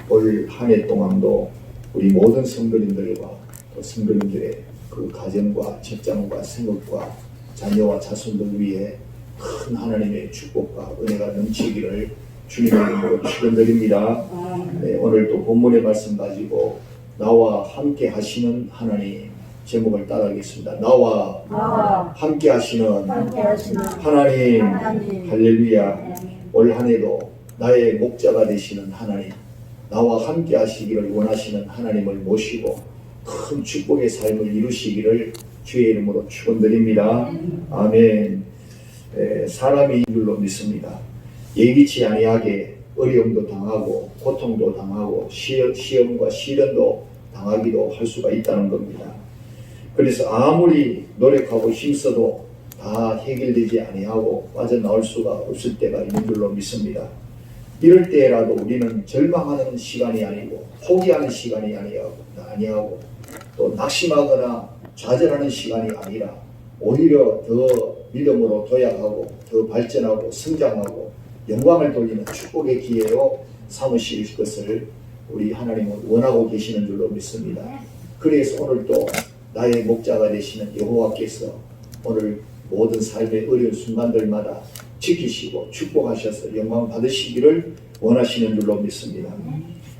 올 한 해 동안도 우리 모든 성도님들과 또 성도님들의 그 가정과 직장과 생업과 자녀와 자손들 위해 큰 하나님의 축복과 은혜가 넘치기를 주님의 이름으로 축원드립니다. 네, 오늘 또 본문의 말씀 가지고 나와 함께 하시는 하나님 제목을 따라하겠습니다. 나와 함께 하시는 하나님. 할렐루야. 올 한 해도 나의 목자가 되시는 하나님, 나와 함께 하시기를 원하시는 하나님을 모시고 큰 축복의 삶을 이루시기를 주의 이름으로 축원드립니다. 아멘. 사람이 줄로 믿습니다. 예기치 아니하게 어려움도 당하고 고통도 당하고 시험과 시련도 당하기도 할 수가 있다는 겁니다. 그래서 아무리 노력하고 힘써도 다 해결되지 아니하고 빠져나올 수가 없을 때가 있는 줄로 믿습니다. 이럴 때라도 우리는 절망하는 시간이 아니고 포기하는 시간이 아니하고 또 낙심하거나 좌절하는 시간이 아니라 오히려 더 믿음으로 도약하고 더 발전하고 성장하고 영광을 돌리는 축복의 기회로 삼으실 것을 우리 하나님은 원하고 계시는 줄로 믿습니다. 그래서 오늘도 나의 목자가 되시는 여호와께서 오늘 모든 삶의 어려운 순간들마다 지키시고 축복하셔서 영광 받으시기를 원하시는 줄로 믿습니다.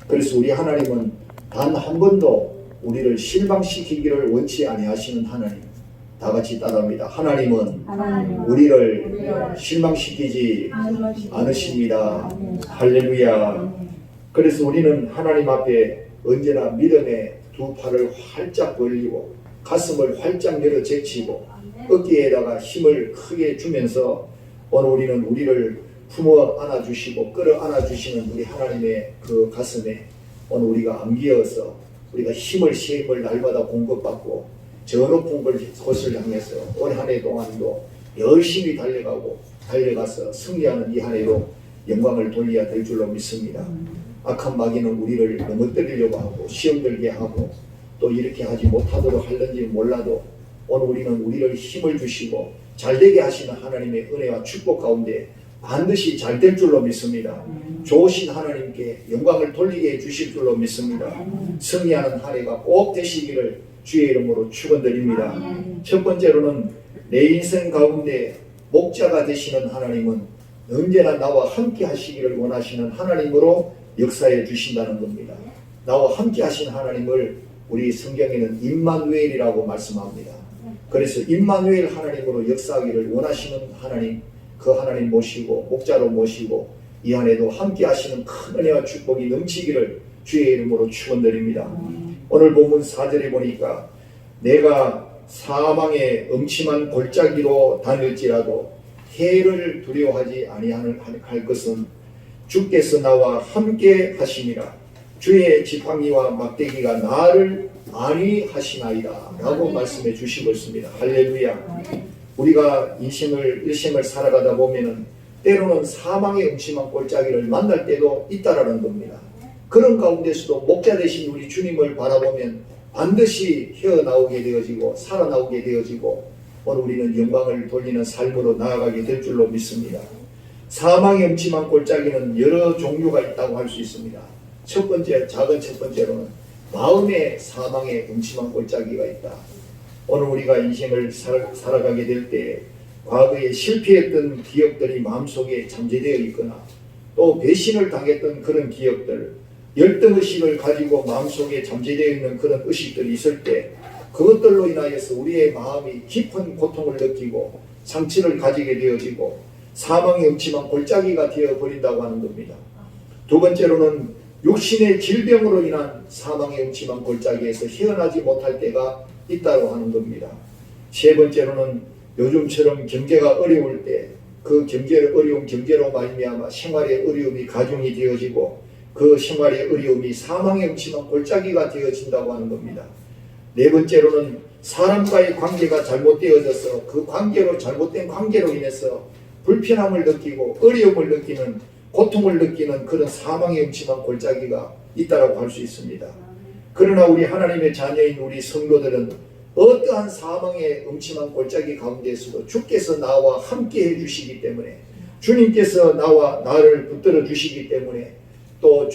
그래서 우리 하나님은 단 한 번도 우리를 실망시키기를 원치 아니하시는 하나님. 다 같이 따라합니다. 하나님은 우리를 실망시키지 않으십니다. 할렐루야. 그래서 우리는 하나님 앞에 언제나 믿음의 두 팔을 활짝 벌리고 가슴을 활짝 열어 제치고 어깨에다가 힘을 크게 주면서 오늘 우리는 우리를 품어 안아주시고 끌어 안아주시는 우리 하나님의 그 가슴에 오늘 우리가 안기어서 우리가 힘을 날마다 공급받고 저 높은 곳을 향해서 올 한 해 동안도 열심히 달려가서 승리하는 이 한 해로 영광을 돌려야 될 줄로 믿습니다. 악한 마귀는 우리를 넘어뜨리려고 하고 시험 들게 하고 또 이렇게 하지 못하도록 할는지 몰라도 오늘 우리는 우리를 힘을 주시고 잘되게 하시는 하나님의 은혜와 축복 가운데 반드시 잘 될 줄로 믿습니다. 좋으신 하나님께 영광을 돌리게 해주실 줄로 믿습니다. 승리하는 한 해가 꼭 되시기를 주의 이름으로 축원드립니다. 첫 번째로는 내 인생 가운데 목자가 되시는 하나님은 언제나 나와 함께 하시기를 원하시는 하나님으로 역사해 주신다는 겁니다. 나와 함께 하시는 하나님을 우리 성경에는 임마누엘이라고 말씀합니다. 그래서 임마누엘 하나님으로 역사하기를 원하시는 하나님, 그 하나님 모시고 목자로 모시고 이 안에도 함께 하시는 큰 은혜와 축복이 넘치기를 주의 이름으로 축원드립니다. 오늘 본문 4절에 보니까 내가 사망의 음침한 골짜기로 다닐지라도 해를 두려워하지 아니할 것은 주께서 나와 함께 하심이라. 주의 지팡이와 막대기가 나를 안위하시나이다 라고 말씀해 주시고 있습니다. 할렐루야. 우리가 일생을 살아가다 보면은 때로는 사망의 음침한 골짜기를 만날 때도 있다라는 겁니다. 그런 가운데서도 목자 되신 우리 주님을 바라보면 반드시 헤어나오게 되어지고 살아나오게 되어지고 오늘 우리는 영광을 돌리는 삶으로 나아가게 될 줄로 믿습니다. 사망의 음침한 골짜기는 여러 종류가 있다고 할 수 있습니다. 작은 첫 번째로는 마음의 사망의 음침한 골짜기가 있다. 오늘 우리가 인생을 살아가게 될 때 과거에 실패했던 기억들이 마음속에 잠재되어 있거나 또 배신을 당했던 그런 기억들, 열등의식을 가지고 마음속에 잠재되어 있는 그런 의식들이 있을 때 그것들로 인하여서 우리의 마음이 깊은 고통을 느끼고 상처를 가지게 되어지고 사망의 음침한 골짜기가 되어버린다고 하는 겁니다. 두 번째로는 육신의 질병으로 인한 사망의 음침한 골짜기에서 헤어나지 못할 때가 있다고 하는 겁니다. 세 번째로는 요즘처럼 경제가 어려울 때 그 어려운 경제로 말미암아 생활의 어려움이 가중이 되어지고 그 생활의 어려움이 사망의 음침한 골짜기가 되어진다고 하는 겁니다. 네 번째로는 사람과의 관계가 잘못되어져서 그 잘못된 관계로 인해서 불편함을 느끼고 어려움을 느끼는 고통을 느끼는 그런 사망의 음침한 골짜기가 있다고 할 수 있습니다. 그러나 우리 하나님의 자녀인 우리 성도들은 어떠한 사망의 음침한 골짜기 가운데서도 주께서 나와 함께 해주시기 때문에 주님께서 나를 붙들어 주시기 때문에 또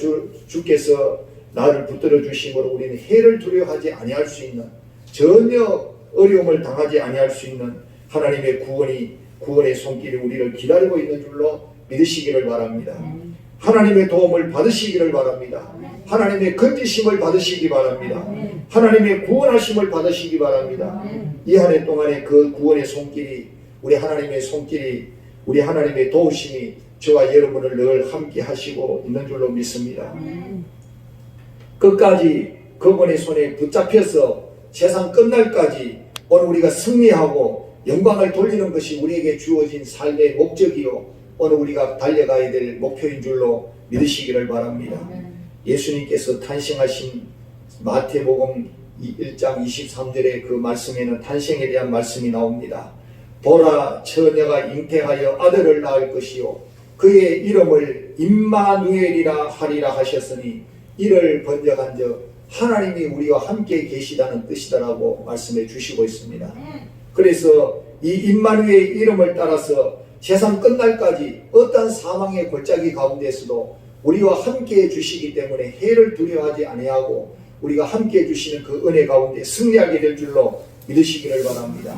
주께서 나를 붙들어 주심으로 우리는 해를 두려워하지 아니할 수 있는, 전혀 어려움을 당하지 아니할 수 있는 하나님의 구원의 손길이 우리를 기다리고 있는 줄로 믿으시기를 바랍니다. 하나님의 도움을 받으시기를 바랍니다. 하나님의 건지심을 받으시기 바랍니다. 하나님의 구원하심을 받으시기 바랍니다. 이 한 해 동안에 그 구원의 손길이, 우리 하나님의 손길이, 우리 하나님의 도우심이 저와 여러분을 늘 함께 하시고 있는 줄로 믿습니다. 끝까지 그분의 손에 붙잡혀서 세상 끝날까지 오늘 우리가 승리하고 영광을 돌리는 것이 우리에게 주어진 삶의 목적이요, 오늘 우리가 달려가야 될 목표인 줄로 믿으시기를 바랍니다. 예수님께서 탄생하신 마태복음 1장 23절의 그 말씀에는 탄생에 대한 말씀이 나옵니다. 보라, 처녀가 잉태하여 아들을 낳을 것이요 그의 이름을 임마누엘이라 하리라 하셨으니 이를 번역한즉 하나님이 우리와 함께 계시다는 뜻이다라고 말씀해 주시고 있습니다. 그래서 이 임마누엘의 이름을 따라서 세상 끝날까지 어떤 사망의 골짜기 가운데서도 우리와 함께 해 주시기 때문에 해를 두려워하지 아니하고 우리가 함께 해 주시는 그 은혜 가운데 승리하게 될 줄로 믿으시기를 바랍니다.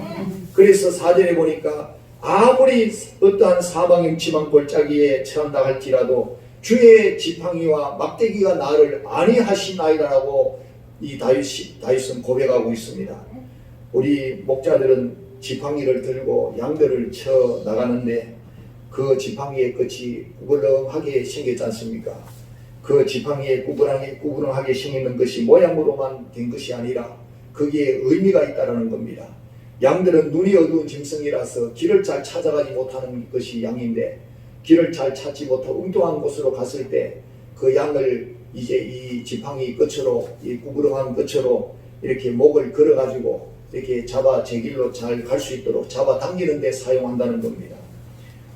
그래서 4절에 보니까 아무리 어떠한 사망의 음침한 골짜기에 처한다 할지라도 주의 지팡이와 막대기가 나를 안위하시나이다라고 이 다윗은 고백하고 있습니다. 우리 목자들은 지팡이를 들고 양들을 쳐 나가는데 그 지팡이의 끝이 구부렁하게 생겼지 않습니까? 그 지팡이에 구부렁하게 생기는 것이 모양으로만 된 것이 아니라 거기에 의미가 있다는 겁니다. 양들은 눈이 어두운 짐승이라서 길을 잘 찾아가지 못하는 것이 양인데, 길을 잘 찾지 못하고 엉뚱한 곳으로 갔을 때 그 양을 이제 이 지팡이 끝으로, 이 구부렁한 끝으로 이렇게 목을 걸어 가지고 이렇게 잡아 제 길로 잘 갈 수 있도록 잡아 당기는 데 사용한다는 겁니다.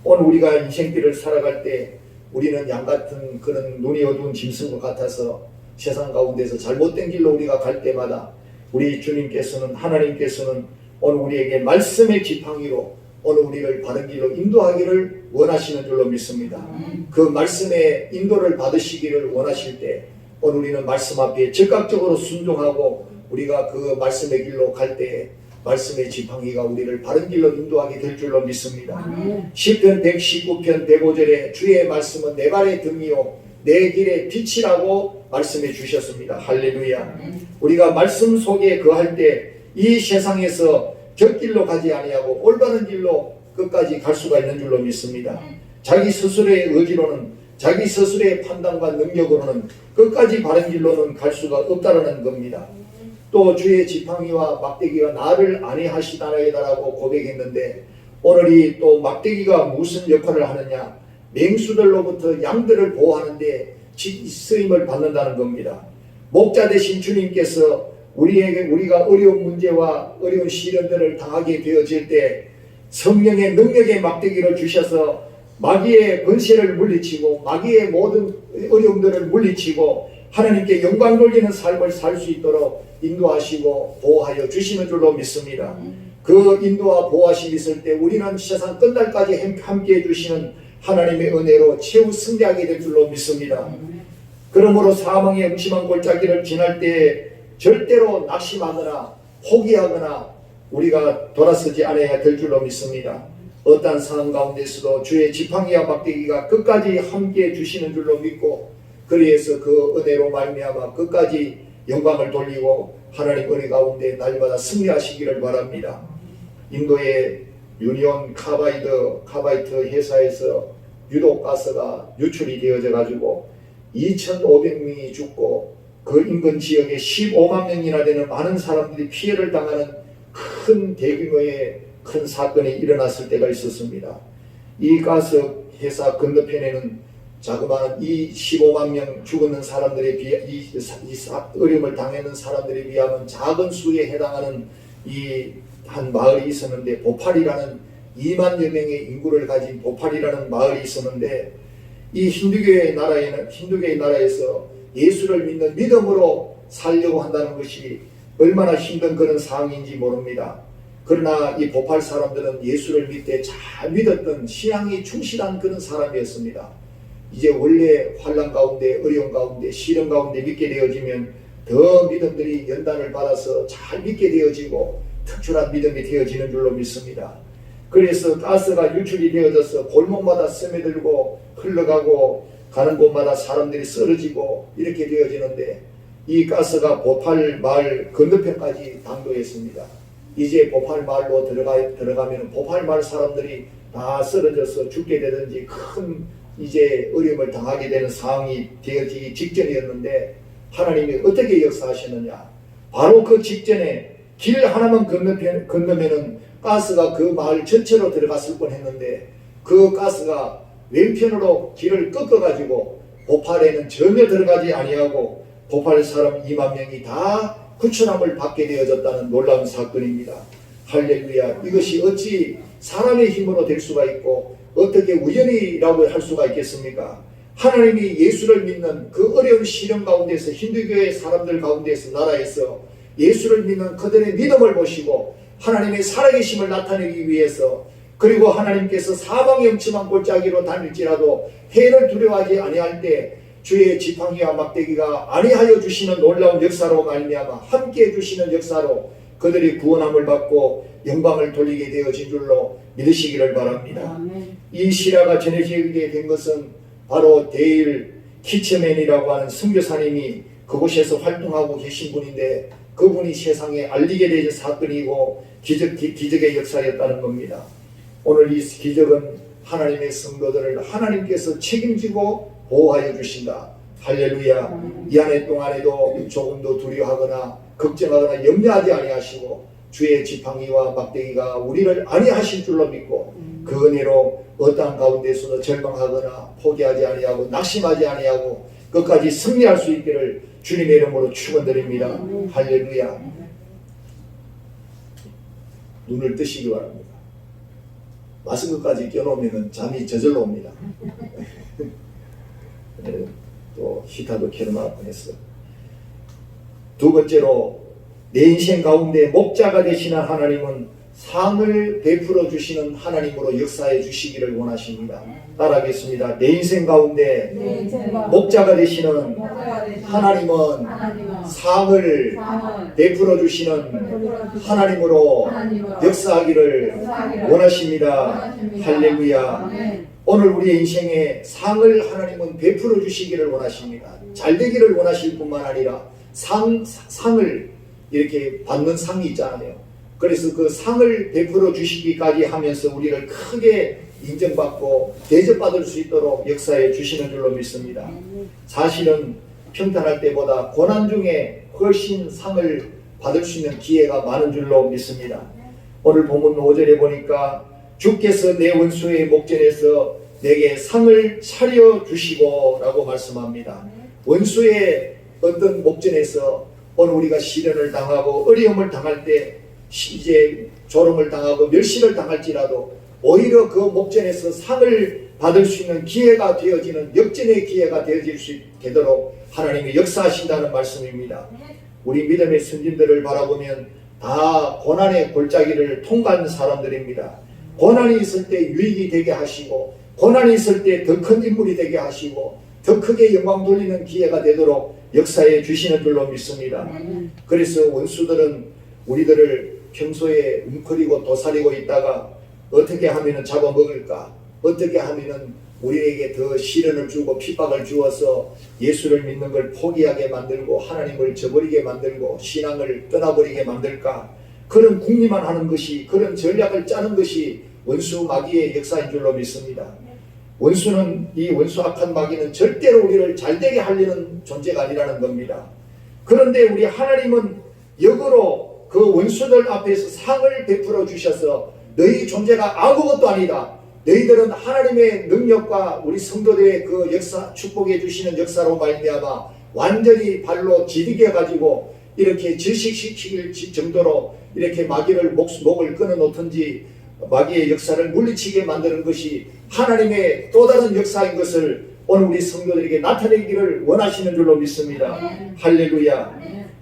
오늘 우리가 인생길을 살아갈 때 우리는 양 같은 그런 눈이 어두운 짐승과 같아서 세상 가운데서 잘못된 길로 우리가 갈 때마다 우리 주님께서는, 하나님께서는 오늘 우리에게 말씀의 지팡이로 오늘 우리를 바른 길로 인도하기를 원하시는 줄로 믿습니다. 그 말씀의 인도를 받으시기를 원하실 때 오늘 우리는 말씀 앞에 즉각적으로 순종하고 우리가 그 말씀의 길로 갈 때 말씀의 지팡이가 우리를 바른 길로 인도하게 될 줄로 믿습니다. 시편 119편 105절에 주의 말씀은 내 발의 등이요 내 길의 빛이라고 말씀해 주셨습니다. 할렐루야. 우리가 말씀 속에 거할 때 이 세상에서 곁길로 가지 아니하고 올바른 길로 끝까지 갈 수가 있는 줄로 믿습니다. 자기 스스로의 의지로는, 자기 스스로의 판단과 능력으로는 끝까지 바른 길로는 갈 수가 없다는 겁니다. 또 주의 지팡이와 막대기가 나를 안위하시나이다라고 고백했는데, 오늘이 또 막대기가 무슨 역할을 하느냐, 맹수들로부터 양들을 보호하는데 쓰임을 받는다는 겁니다. 목자 되신 주님께서 우리가 어려운 문제와 어려운 시련들을 당하게 되어질 때 성령의 능력의 막대기를 주셔서 마귀의 권세를 물리치고 마귀의 모든 어려움들을 물리치고 하나님께 영광 돌리는 삶을 살 수 있도록 인도하시고 보호하여 주시는 줄로 믿습니다. 그 인도와 보호하심이 있을 때 우리는 세상 끝날까지 함께 해주시는 하나님의 은혜로 최후 승리하게 될 줄로 믿습니다. 그러므로 사망의 음침한 골짜기를 지날 때 절대로 낙심하거나 포기하거나 우리가 돌아서지 않아야 될 줄로 믿습니다. 어떠한 상황 가운데서도 주의 지팡이와 막대기가 끝까지 함께 해주시는 줄로 믿고, 그리해서 그 은혜로 말미암아 끝까지 영광을 돌리고 하나님 은혜 가운데 날마다 승리하시기를 바랍니다. 인도의 유니온 카바이트 회사에서 유독가스가 유출이 되어져 가지고 2,500명이 죽고 그 인근 지역에 15만 명이나 되는 많은 사람들이 피해를 당하는 큰 대규모의 큰 사건이 일어났을 때가 있었습니다. 이 가스 회사 건너편에는 자그마한 이 15만 명 죽는 사람들에 비해 이 어려움을 당하는 사람들에 비하면 작은 수에 해당하는 이 한 마을이 있었는데, 보팔이라는 2만여 명의 인구를 가진 보팔이라는 마을이 있었는데, 이 힌두교의 나라에서 예수를 믿는 믿음으로 살려고 한다는 것이 얼마나 힘든 그런 상황인지 모릅니다. 그러나 이 보팔 사람들은 예수를 믿되 잘 믿었던 신앙이 충실한 그런 사람이었습니다. 이제 원래 환난 가운데, 어려운 가운데, 시련 가운데 믿게 되어지면 더 믿음들이 연단을 받아서 잘 믿게 되어지고 특출한 믿음이 되어지는 줄로 믿습니다. 그래서 가스가 유출이 되어져서 골목마다 스며들고 흘러가고 가는 곳마다 사람들이 쓰러지고 이렇게 되어지는데, 이 가스가 보팔 마을 건너편까지 당도했습니다. 이제 보팔 마을로 들어가면 보팔 마을 사람들이 다 쓰러져서 죽게 되든지 큰 이제 어려움을 당하게 되는 상황이 되어지기 직전이었는데, 하나님이 어떻게 역사하시느냐. 바로 그 직전에 길 하나만 건너면은 가스가 그 마을 전체로 들어갔을 뻔했는데, 그 가스가 왼편으로 길을 꺾어가지고 보팔에는 전혀 들어가지 아니하고 보팔 사람 2만 명이 다 구출함을 받게 되어졌다는 놀라운 사건입니다. 할렐루야. 이것이 어찌 사람의 힘으로 될 수가 있고 어떻게 우연이라고 할 수가 있겠습니까? 하나님이 예수를 믿는 그 어려운 시련 가운데서, 힌두교의 사람들 가운데서, 나라에서 예수를 믿는 그들의 믿음을 보시고 하나님의 살아계심을 나타내기 위해서, 그리고 하나님께서 사방이 엄침한 골짜기로 다닐지라도 해를 두려워하지 아니할 때 주의 지팡이와 막대기가 아니하여 주시는 놀라운 역사로 말미암아 함께해 주시는 역사로 그들이 구원함을 받고 영광을 돌리게 되어진 줄로 믿으시기를 바랍니다. 이 실화가 전해지게 된 것은 바로 데일 키츠맨이라고 하는 선교사님이 그곳에서 활동하고 계신 분인데, 그분이 세상에 알리게 된 사건이고 기적의 역사였다는 겁니다. 오늘 이 기적은 하나님의 성도들을 하나님께서 책임지고 보호하여 주신다. 할렐루야. 이 한 해 동안에도 조금도 두려워하거나 걱정하거나 염려하지 아니하시고 주의 지팡이와 막대기가 우리를 안위하실 줄로 믿고 그 은혜로 어떠한 가운데서도 절망하거나 포기하지 아니하고 낙심하지 아니하고 끝까지 승리할 수 있기를 주님의 이름으로 축원드립니다. 할렐루야. 눈을 뜨시기 바랍니다. 마스크까지 껴놓으면 잠이 저절로 옵니다. 또 히타도 켜놓을 뻔했어. 두 번째로, 내 인생 가운데 목자가 되시는 하나님은 상을 베풀어 주시는 하나님으로 역사해 주시기를 원하십니다. 따라하겠습니다. 내 인생 가운데 목자가 되시는 하나님은 상을 베풀어 주시는 하나님으로 역사하기를 원하십니다. 할렐루야. 오늘 우리의 인생에 상을 하나님은 베풀어 주시기를 원하십니다. 잘 되기를 원하실 뿐만 아니라 상을 이렇게 받는 상이 있잖아요. 그래서 그 상을 베풀어 주시기까지 하면서 우리를 크게 인정받고 대접받을 수 있도록 역사해 주시는 줄로 믿습니다. 사실은 평탄할 때보다 고난 중에 훨씬 상을 받을 수 있는 기회가 많은 줄로 믿습니다. 오늘 본문 5절에 보니까 주께서 내 원수의 목전에서 내게 상을 차려 주시고 라고 말씀합니다. 원수의 어떤 목전에서 오늘 우리가 시련을 당하고 어려움을 당할 때, 이제 조롱을 당하고 멸시를 당할지라도 오히려 그 목전에서 상을 받을 수 있는 기회가 되어지는 역전의 기회가 되어질 수 있도록 하나님이 역사하신다는 말씀입니다. 우리 믿음의 선진들을 바라보면 다 고난의 골짜기를 통과한 사람들입니다. 고난이 있을 때 유익이 되게 하시고, 고난이 있을 때 더 큰 인물이 되게 하시고, 더 크게 영광 돌리는 기회가 되도록 역사해 주시는 줄로 믿습니다. 그래서 원수들은 우리들을 평소에 웅크리고 도사리고 있다가 어떻게 하면 잡아먹을까, 어떻게 하면 우리에게 더 시련을 주고 핍박을 주어서 예수를 믿는 걸 포기하게 만들고 하나님을 저버리게 만들고 신앙을 떠나버리게 만들까, 그런 궁리만 하는 것이, 그런 전략을 짜는 것이 원수 마귀의 역사인 줄로 믿습니다. 원수는, 이 원수 악한 마귀는 절대로 우리를 잘되게 하려는 존재가 아니라는 겁니다. 그런데 우리 하나님은 역으로 그 원수들 앞에서 상을 베풀어 주셔서 너희 존재가 아무것도 아니다, 너희들은 하나님의 능력과 우리 성도들의 그 역사, 축복해 주시는 역사로 말미암아 완전히 발로 디디게 가지고 이렇게 질식시킬 정도로 이렇게 마귀를 목을 끊어 놓든지 마귀의 역사를 물리치게 만드는 것이 하나님의 또 다른 역사인 것을 오늘 우리 성도들에게 나타내기를 원하시는 줄로 믿습니다. 할렐루야.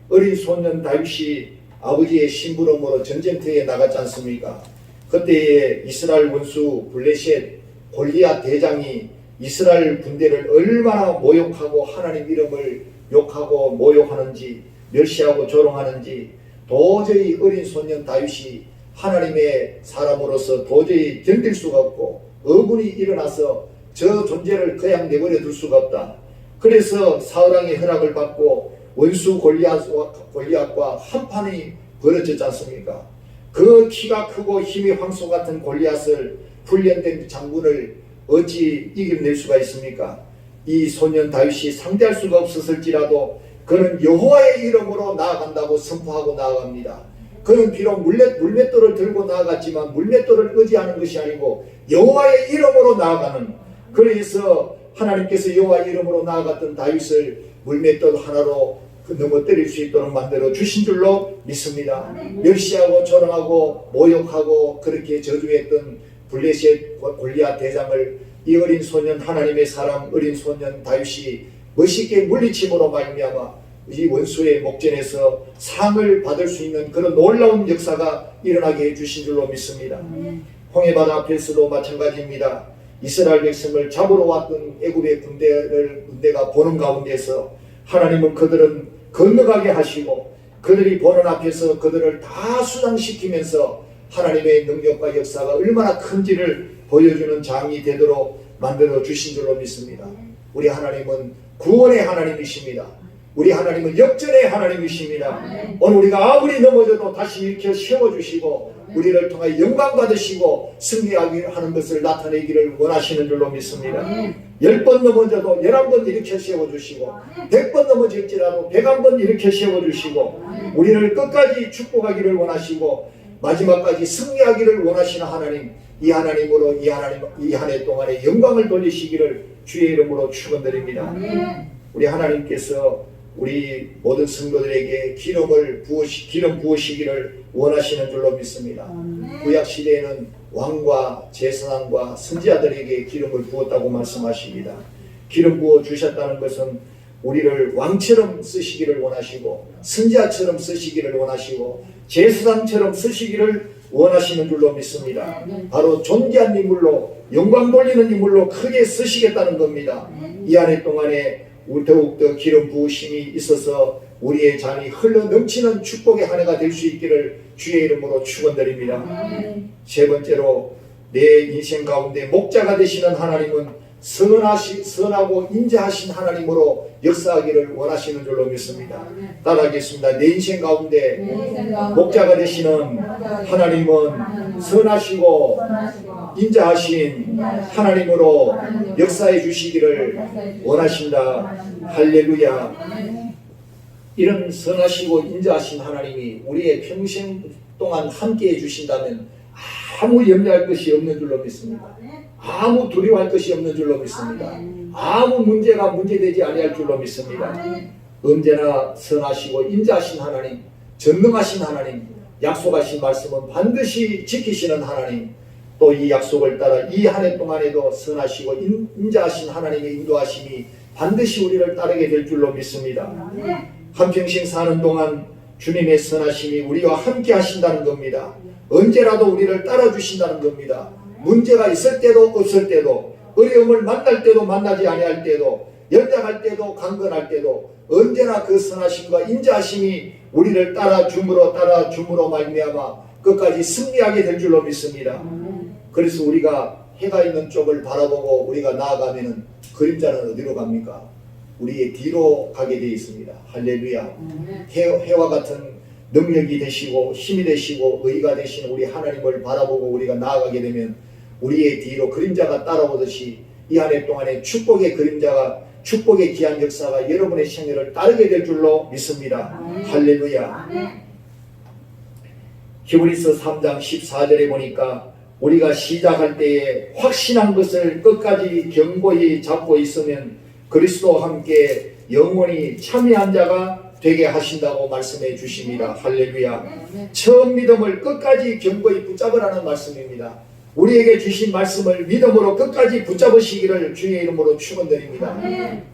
어린 소년 다윗이 아버지의 심부름으로 전쟁터에 나갔지 않습니까? 그때에 이스라엘 원수 블레셋 골리앗 대장이 이스라엘 군대를 얼마나 모욕하고 하나님 이름을 욕하고 모욕하는지, 멸시하고 조롱하는지 도저히 어린 소년 다윗이 하나님의 사람으로서 도저히 견딜 수가 없고 어분이 일어나서 저 존재를 그냥 내버려 둘 수가 없다. 그래서 사울왕의 허락을 받고 원수 골리앗과 한판이 벌어졌지 않습니까? 그 키가 크고 힘이 황소 같은 골리앗을 훈련된 장군을 어찌 이겨낼 수가 있습니까? 이 소년 다윗이 상대할 수가 없었을지라도 그는 여호와의 이름으로 나아간다고 선포하고 나아갑니다. 그는 비록 물맷돌을 들고 나아갔지만 물맷돌을 의지하는 것이 아니고 여호와의 이름으로 나아가는, 그래서 하나님께서 여호와의 이름으로 나아갔던 다윗을 물맷돌 하나로 넘어뜨릴 수 있도록 만들어 주신 줄로 믿습니다. 멸시하고 조롱하고 모욕하고 그렇게 저주했던 블레셋 골리앗 대장을 이 어린 소년, 하나님의 사람 어린 소년 다윗이 멋있게 물리침으로 말미암아 이 원수의 목전에서 상을 받을 수 있는 그런 놀라운 역사가 일어나게 해주신 줄로 믿습니다. 홍해바다 앞에서도 마찬가지입니다. 이스라엘 백성을 잡으러 왔던 애굽의 군대가 보는 가운데서 하나님은 그들은 건너가게 하시고 그들이 보는 앞에서 그들을 다 수장시키면서 하나님의 능력과 역사가 얼마나 큰지를 보여주는 장이 되도록 만들어 주신 줄로 믿습니다. 우리 하나님은 구원의 하나님이십니다. 우리 하나님은 역전의 하나님이십니다. 오늘 우리가 아무리 넘어져도 다시 일으켜 세워주시고 우리를 통하여 영광 받으시고 승리하게 하는 것을 나타내기를 원하시는 줄로 믿습니다. 10번 넘어져도 11번 일으켜 세워주시고 100번 넘어질지라도 101번 일으켜 세워주시고 우리를 끝까지 축복하기를 원하시고 마지막까지 승리하기를 원하시는 하나님, 이 하나님으로 이 한 해 동안에 영광을 돌리시기를 주의 이름으로 축원드립니다. 우리 하나님께서 우리 모든 성도들에게 기름 부으시기를 원하시는 줄로 믿습니다. 구약 시대에는 왕과 제사장과 선지자들에게 기름을 부었다고 말씀하십니다. 기름 부어 주셨다는 것은 우리를 왕처럼 쓰시기를 원하시고 선지자처럼 쓰시기를 원하시고 제사장처럼 쓰시기를 원하시는 줄로 믿습니다. 바로 존귀한 인물로 영광 돌리는 인물로 크게 쓰시겠다는 겁니다. 이 한 해 동안에 더욱더 기름 부으심이 있어서 우리의 잔이 흘러 넘치는 축복의 한 해가 될 수 있기를 주의 이름으로 축원드립니다. 세 번째로 내 인생 가운데 목자가 되시는 하나님은 선하고 인자하신 하나님으로 역사하기를 원하시는 줄로 믿습니다. 따라하겠습니다. 내 인생 가운데 목자가 되시는 하나님은 선하시고 인자하신 하나님으로 역사해 주시기를 원하신다. 할렐루야. 이런 선하시고 인자하신 하나님이 우리의 평생 동안 함께해 주신다면 아무 염려할 것이 없는 줄로 믿습니다. 아무 두려워할 것이 없는 줄로 믿습니다. 아무 문제가 문제되지 아니할 줄로 믿습니다. 언제나 선하시고 인자하신 하나님, 전능하신 하나님, 약속하신 말씀은 반드시 지키시는 하나님, 또 이 약속을 따라 이 한 해 동안에도 선하시고 인자하신 하나님의 인도하심이 반드시 우리를 따르게 될 줄로 믿습니다. 한평생 사는 동안 주님의 선하심이 우리와 함께 하신다는 겁니다. 언제라도 우리를 따라주신다는 겁니다. 문제가 있을 때도 없을 때도, 어려움을 만날 때도 만나지 아니할 때도, 연장할 때도 강건할 때도 언제나 그 선하심과 인자하심이 우리를 따라줌으로 말미암아 끝까지 승리하게 될 줄로 믿습니다. 그래서 우리가 해가 있는 쪽을 바라보고 우리가 나아가면은 그림자는 어디로 갑니까? 우리의 뒤로 가게 되어 있습니다. 할렐루야. 해와 같은 능력이 되시고 힘이 되시고 의가 되시는 우리 하나님을 바라보고 우리가 나아가게 되면 우리의 뒤로 그림자가 따라오듯이 이 한 해 동안에 축복의 그림자가, 축복의 귀한 역사가 여러분의 생애를 따르게 될 줄로 믿습니다. 할렐루야. 히브리서 3장 14절에 보니까 우리가 시작할 때에 확신한 것을 끝까지 견고히 잡고 있으면 그리스도와 함께 영원히 참여한 자가 되게 하신다고 말씀해 주십니다. 할렐루야. 처음 믿음을 끝까지 견고히 붙잡으라는 말씀입니다. 우리에게 주신 말씀을 믿음으로 끝까지 붙잡으시기를 주의 이름으로 축원드립니다.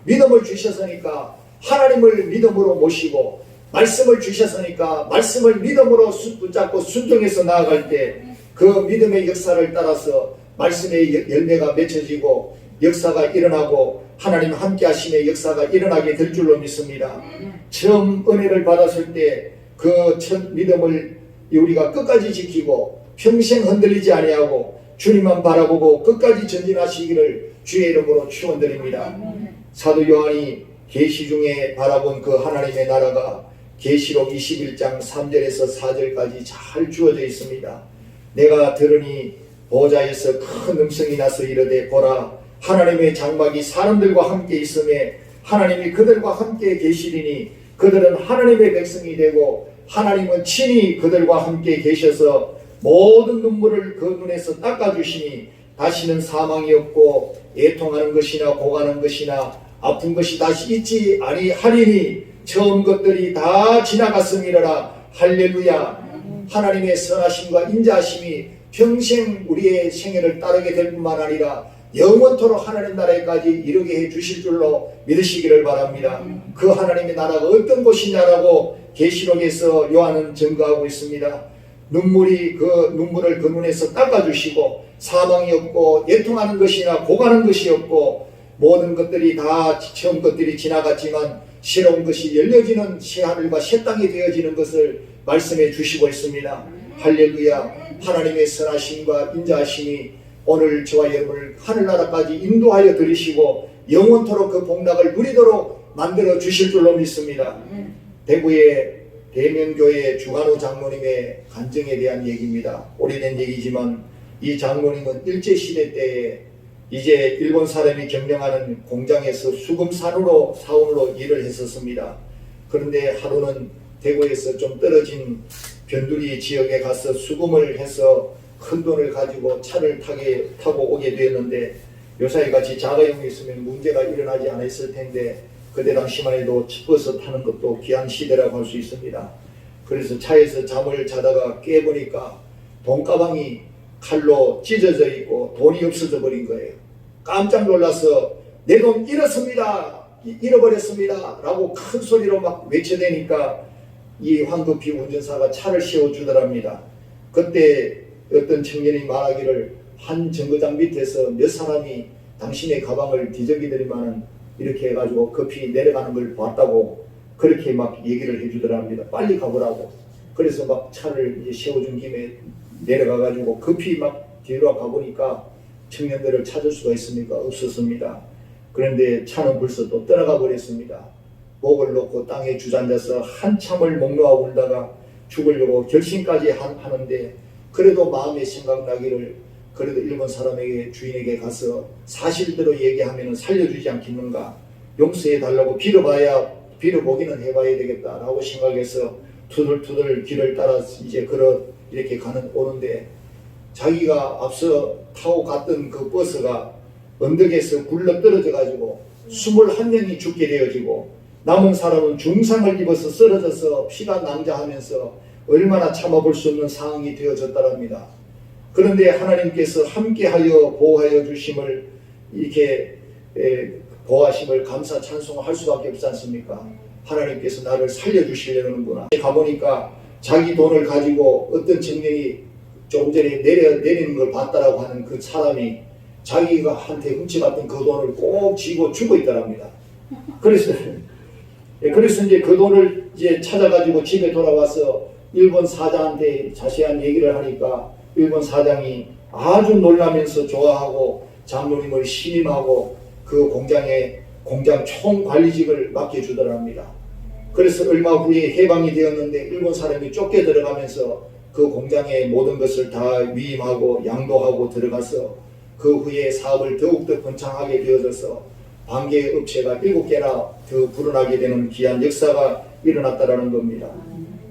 믿음을 주셨으니까 하나님을 믿음으로 모시고, 말씀을 주셨으니까 말씀을 믿음으로 붙잡고 순종해서 나아갈 때 그 믿음의 역사를 따라서 말씀의 열매가 맺혀지고 역사가 일어나고 하나님 함께 하심의 역사가 일어나게 될 줄로 믿습니다. 처음 은혜를 받았을 때 그 첫 믿음을 우리가 끝까지 지키고 평생 흔들리지 아니하고 주님만 바라보고 끝까지 전진하시기를 주의 이름으로 축원드립니다. 사도 요한이 계시 중에 바라본 그 하나님의 나라가 계시록 21장 3절에서 4절까지 잘 주어져 있습니다. 내가 들으니 보좌에서 큰 음성이 나서 이르되 보라 하나님의 장막이 사람들과 함께 있음에 하나님이 그들과 함께 계시리니 그들은 하나님의 백성이 되고 하나님은 친히 그들과 함께 계셔서 모든 눈물을 그 눈에서 닦아주시니 다시는 사망이 없고 애통하는 것이나 고가는 것이나 아픈 것이 다시 있지 아니하리니 처음 것들이 다 지나갔음이라. 할렐루야. 하나님의 선하심과 인자하심이 평생 우리의 생애를 따르게 될 뿐만 아니라 영원토록 하나님 나라에까지 이르게 해 주실 줄로 믿으시기를 바랍니다. 그 하나님의 나라가 어떤 곳이냐라고 계시록에서 요한은 증거하고 있습니다. 눈물을 그 눈에서 닦아주시고 사망이 없고 애통하는 것이나 고가는 것이 없고 모든 것들이 다 처음 것들이 지나갔지만 새로운 것이 열려지는 새 하늘과 새 땅이 되어지는 것을 말씀해 주시고 있습니다. 할렐루야. 하나님의 선하심과 인자하심이 오늘 저와 여러분을 하늘나라까지 인도하여 들이시고 영원토록 그 복락을 누리도록 만들어 주실 줄로 믿습니다. 대구의 대명교회 주간호 장로님의 간증에 대한 얘기입니다. 오래된 얘기지만 이 장로님은 일제시대 때에 이제 일본 사람이 경영하는 공장에서 수금 사원으로 일을 했었습니다. 그런데 하루는 대구에서 좀 떨어진 변두리 지역에 가서 수금을 해서 큰 돈을 가지고 차를 타고 오게 되었는데 요사이 같이 자가용이 있으면 문제가 일어나지 않았을 텐데 그때 당시만 해도 버스 타는 것도 귀한 시대라고 할 수 있습니다. 그래서 차에서 잠을 자다가 깨보니까 돈가방이 칼로 찢어져 있고 돈이 없어져 버린 거예요. 깜짝 놀라서 내 돈 잃어버렸습니다 라고 큰 소리로 막 외쳐대니까 이 황급히 운전사가 차를 세워주더랍니다. 그때 어떤 청년이 말하기를 한 정거장 밑에서 몇 사람이 당신의 가방을 뒤적이더니만은 이렇게 해가지고 급히 내려가는 걸 봤다고 그렇게 막 얘기를 해주더랍니다. 빨리 가보라고. 그래서 막 차를 이제 세워준 김에 내려가가지고 급히 막 뒤로 가보니까 청년들을 찾을 수가 있습니까? 없었습니다. 그런데 차는 벌써 또 떠나가 버렸습니다. 목을 놓고 땅에 주저앉아서 한참을 목 놓아 울다가 죽으려고 결심까지 하는데 그래도 마음에 생각나기를 그래도 일본 사람에게 주인에게 가서 사실대로 얘기하면 살려주지 않겠는가, 용서해 달라고 빌어보기는 해봐야 되겠다라고 생각해서 투덜투덜 길을 따라 이제 이렇게 오는데 자기가 앞서 타고 갔던 그 버스가 언덕에서 굴러 떨어져 가지고 21명이 죽게 되어지고 남은 사람은 중상을 입어서 쓰러져서 피가 낭자하면서 얼마나 참아볼 수 없는 상황이 되어졌다랍니다. 그런데 하나님께서 함께하여 보호하여 주심을 이렇게 보호하심을 감사 찬송할 수밖에 없지 않습니까? 하나님께서 나를 살려주시려는구나. 가보니까 자기 돈을 가지고 어떤 청년이 조금 전에 내리는 걸 봤다라고 하는 그 사람이 자기가 한테 훔쳐갔던 그 돈을 꼭 쥐고 주고 있더랍니다. 그래서 이제 그 돈을 이제 찾아가지고 집에 돌아와서 일본 사장한테 자세한 얘기를 하니까 일본 사장이 아주 놀라면서 좋아하고 장로님을 신임하고 그 공장 총관리직을 맡겨주더랍니다. 그래서 얼마 후에 해방이 되었는데 일본 사람이 쫓겨 들어가면서 그 공장의 모든 것을 다 위임하고 양도하고 들어가서 그 후에 사업을 더욱더 번창하게 되어져서 반개 업체가 7개나 더 불어나게 되는 귀한 역사가 일어났다라는 겁니다.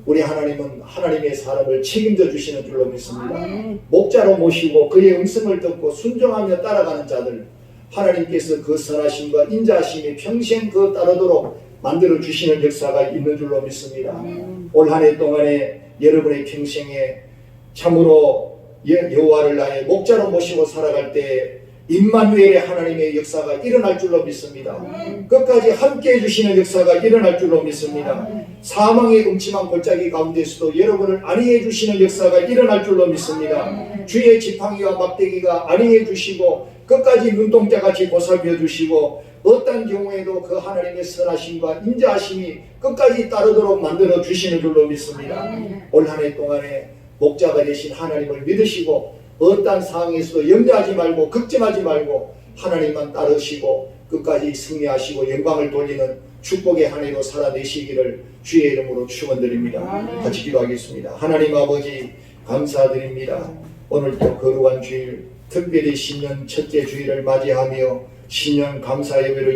우리 하나님은 하나님의 사람을 책임져 주시는 줄로 믿습니다. 목자로 모시고 그의 음성을 듣고 순종하며 따라가는 자들, 하나님께서 그 선하심과 인자하심이 평생 그 따르도록 만들어 주시는 역사가 있는 줄로 믿습니다. 올 한 해 동안에 여러분의 평생에 참으로 여호와를 나의 목자로 모시고 살아갈 때 임마누엘의 하나님의 역사가 일어날 줄로 믿습니다. 끝까지 함께해 주시는 역사가 일어날 줄로 믿습니다. 사망의 음침한 골짜기 가운데서도 여러분을 안위해 주시는 역사가 일어날 줄로 믿습니다. 주의 지팡이와 막대기가 안위해 주시고 끝까지 눈동자같이 보살펴 주시고 어떤 경우에도 그 하나님의 선하심과 인자하심이 끝까지 따르도록 만들어 주시는 줄로 믿습니다. 올 한 해 동안에 목자가 되신 하나님을 믿으시고 어떤 상황에서도 염려하지 말고 걱정하지 말고 하나님만 따르시고 끝까지 승리하시고 영광을 돌리는 축복의 한 해로 살아내시기를 주의 이름으로 축원드립니다. 같이 기도하겠습니다. 하나님 아버지 감사드립니다. 오늘도 거룩한 주일 특별히 신년 첫째 주일을 맞이하며 신년 감사 예배로